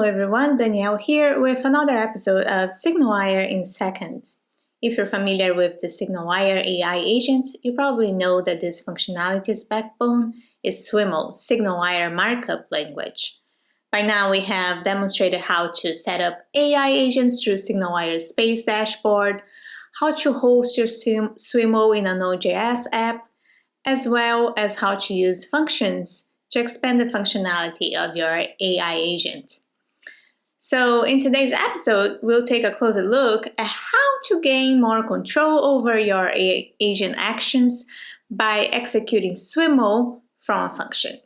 everyone, Danielle here with another episode of SignalWire in Seconds. If you're familiar with the SignalWire AI agent, you probably know that this functionality's backbone is SWML, SignalWire Markup Language. By now, we have demonstrated how to set up AI agents through SignalWire Space dashboard, how to host your SWML in a Node.js app, as well as how to use functions to expand the functionality of your AI agent. So in today's episode, we'll take a closer look at how to gain more control over your agent actions by executing SWML from a function.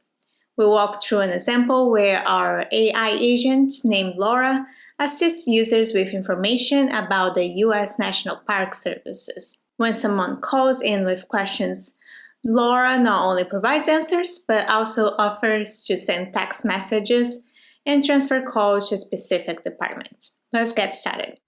We'll walk through an example where our AI agent named Laura assists users with information about the U.S. National Park Services. When someone calls in with questions, Laura not only provides answers, but also offers to send text messages and transfer calls to specific departments. Let's get started.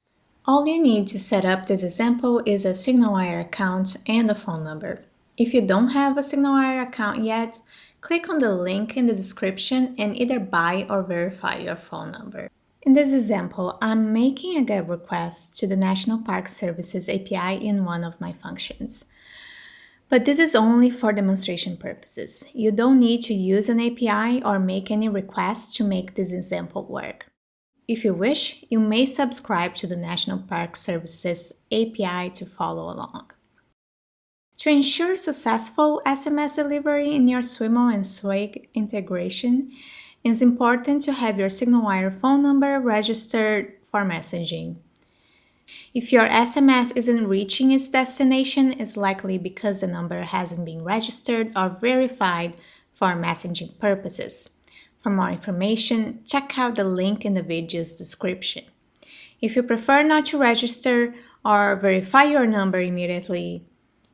All you need to set up this example is a SignalWire account and a phone number. If you don't have a SignalWire account yet, click on the link in the description and either buy or verify your phone number. In this example, I'm making a GET request to the National Park Services API in one of my functions. But this is only for demonstration purposes. You don't need to use an API or make any requests to make this example work. If you wish, you may subscribe to the National Park Services API to follow along. To ensure successful SMS delivery in your SWML and SWAIG integration, it's important to have your SignalWire phone number registered for messaging. If your SMS isn't reaching its destination, it's likely because the number hasn't been registered or verified for messaging purposes. For more information, check out the link in the video's description. If you prefer not to register or verify your number immediately,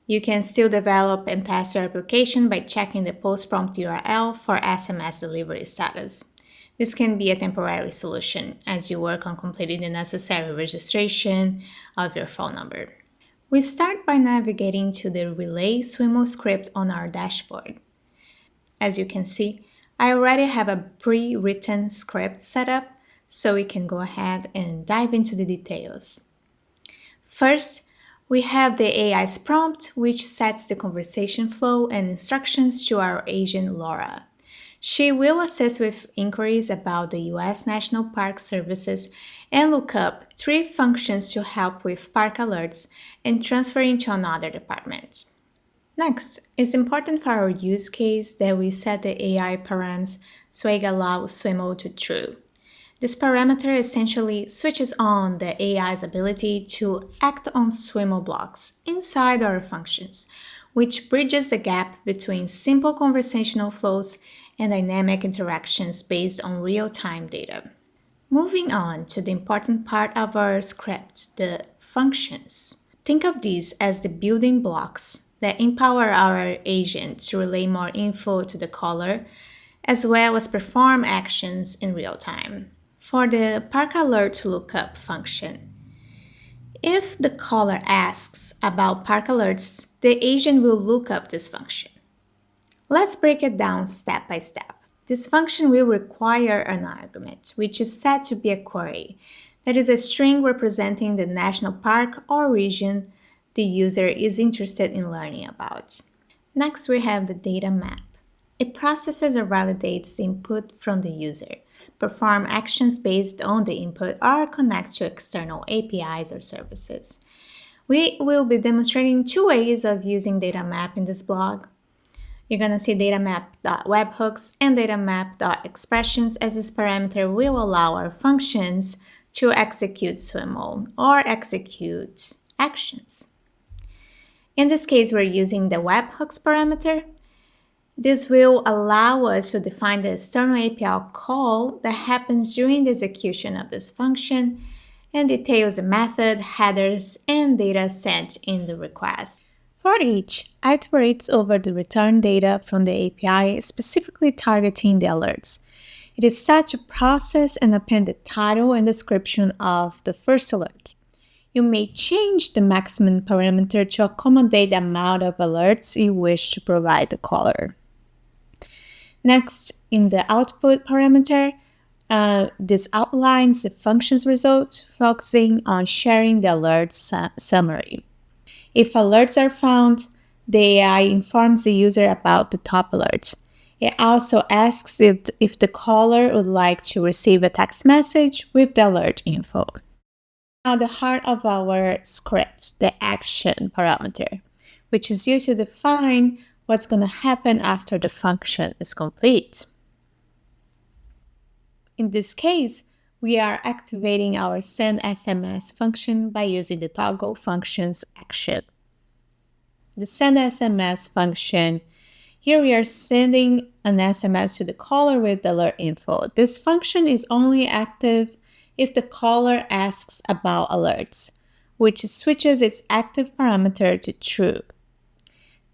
you can still develop and test your application by checking the post-prompt URL for SMS delivery status. This can be a temporary solution as you work on completing the necessary registration of your phone number. We start by navigating to the Relay SWML script on our dashboard. As you can see, I already have a pre-written script set up, so we can go ahead and dive into the details. First, we have the AI's prompt, which sets the conversation flow and instructions to our agent Laura. She will assist with inquiries about the U.S. National Park Services and look up 3 functions to help with park alerts and transferring to another department. Next, it's important for our use case that we set the AI params SWAIG allows SWML to true. This parameter essentially switches on the AI's ability to act on SWML blocks inside our functions, which bridges the gap between simple conversational flows and dynamic interactions based on real-time data. Moving on to the important part of our script, the functions. Think of these as the building blocks that empower our agent to relay more info to the caller, as well as perform actions in real time. For the Park Alert Lookup function, if the caller asks about park alerts, the agent will look up this function. Let's break it down step by step. This function will require an argument, which is set to be a query. That is a string representing the national park or region the user is interested in learning about. Next, we have the data map. It processes or validates the input from the user, perform actions based on the input, or connect to external APIs or services. We will be demonstrating 2 ways of using data map in this blog. You're going to see datamap.webhooks and datamap.expressions, as this parameter will allow our functions to execute SWML or execute actions. In this case, we're using the webhooks parameter. This will allow us to define the external API call that happens during the execution of this function and details the method, headers, and data sent in the request. For each, iterates over the return data from the API, specifically targeting the alerts. It is set to process and append the title and description of the first alert. You may change the maximum parameter to accommodate the amount of alerts you wish to provide the caller. Next, in the output parameter, This outlines the function's result, focusing on sharing the alert summary. If alerts are found, the AI informs the user about the top alert. It also asks if the caller would like to receive a text message with the alert info. Now, the heart of our script, the action parameter, which is used to define what's going to happen after the function is complete. In this case, we are activating our send SMS function by using the toggle function's action. The send SMS function, here we are sending an SMS to the caller with the alert info. This function is only active if the caller asks about alerts, which switches its active parameter to true.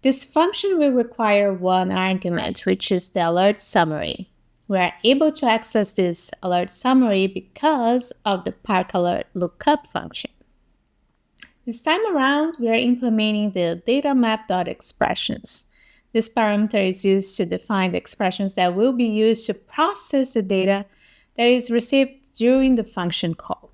This function will require one argument, which is the alert summary. We are able to access this alert summary because of the park_alert lookup function. This time around, we are implementing the datamap.expressions. This parameter is used to define the expressions that will be used to process the data that is received during the function call.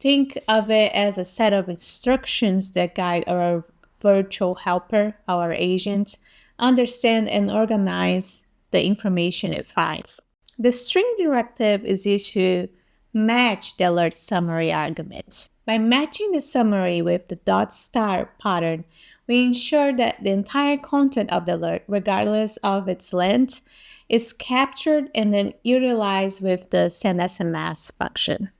Think of it as a set of instructions that guide our virtual helper, our agent, understand and organize the information it finds. The string directive is used to match the alert summary argument. By matching the summary with the .* pattern, we ensure that the entire content of the alert, regardless of its length, is captured and then utilized with the send SMS function.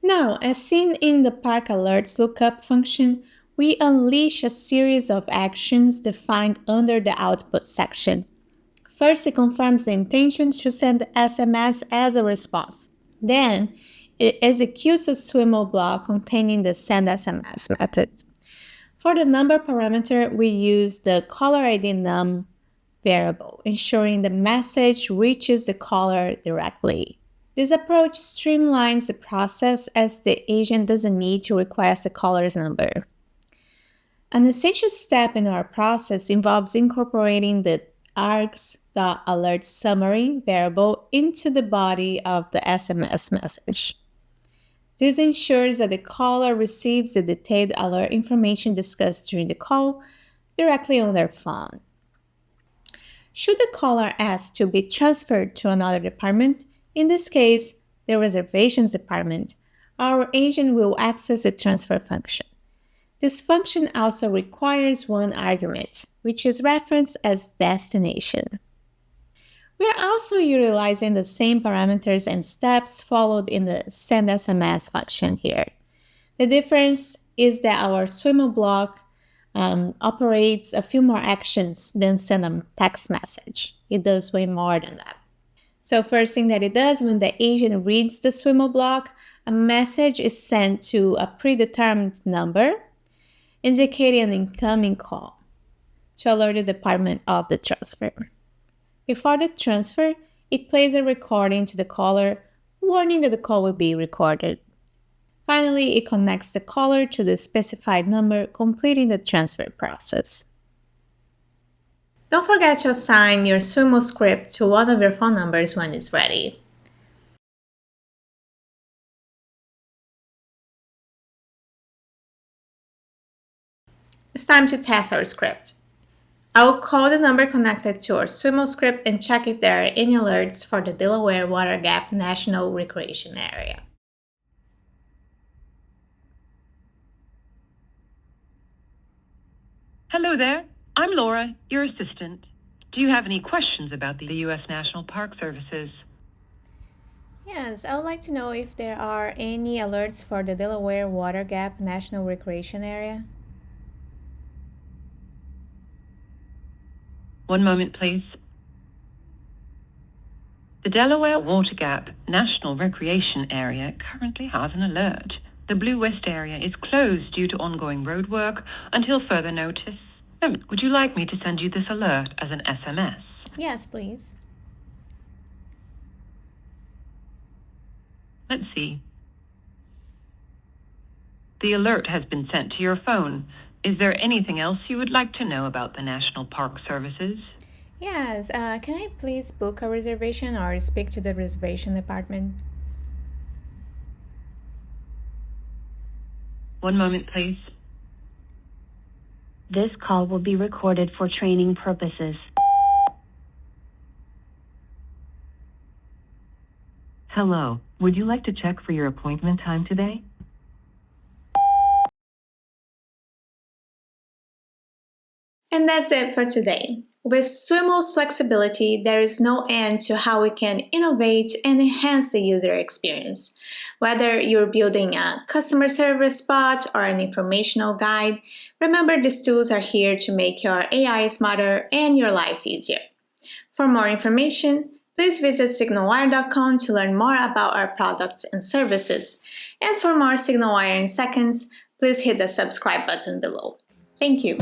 Now, as seen in the park_alerts lookup function, we unleash a series of actions defined under the output section. First, it confirms the intention to send the SMS as a response. Then, it executes a SWML block containing the send SMS method. For the number parameter, we use the caller ID num variable, ensuring the message reaches the caller directly. This approach streamlines the process as the agent doesn't need to request the caller's number. An essential step in our process involves incorporating the args.alert summary variable into the body of the SMS message. This ensures that the caller receives the detailed alert information discussed during the call directly on their phone. Should the caller ask to be transferred to another department, in this case, the reservations department, our agent will access the transfer function. This function also requires one argument, which is referenced as destination. We are also utilizing the same parameters and steps followed in the send SMS function here. The difference is that our SWML block operates a few more actions than send a text message. It does way more than that. So first thing that it does, when the agent reads the SWML block, a message is sent to a predetermined number, indicating an incoming call to alert the department of the transfer. Before the transfer, it plays a recording to the caller, warning that the call will be recorded. Finally, it connects the caller to the specified number, completing the transfer process. Don't forget to assign your SWML script to one of your phone numbers when it's ready. It's time to test our script. I will call the number connected to our SWML script and check if there are any alerts for the Delaware Water Gap National Recreation Area. Hello there, I'm Laura, your assistant. Do you have any questions about the U.S. National Park Services? Yes, I would like to know if there are any alerts for the Delaware Water Gap National Recreation Area. One moment, please. The Delaware Water Gap National Recreation Area currently has an alert. The Blue West area is closed due to ongoing road work until further notice. Would you like me to send you this alert as an SMS? Yes, please. Let's see. The alert has been sent to your phone. Is there anything else you would like to know about the National Park Services? Yes, can I please book a reservation or speak to the reservation department? One moment, please. This call will be recorded for training purposes. Hello, would you like to check for your appointment time today? And that's it for today. With SWML's flexibility, there is no end to how we can innovate and enhance the user experience. Whether you're building a customer service bot or an informational guide, remember these tools are here to make your AI smarter and your life easier. For more information, please visit SignalWire.com to learn more about our products and services. And for more SignalWire in seconds, please hit the subscribe button below. Thank you.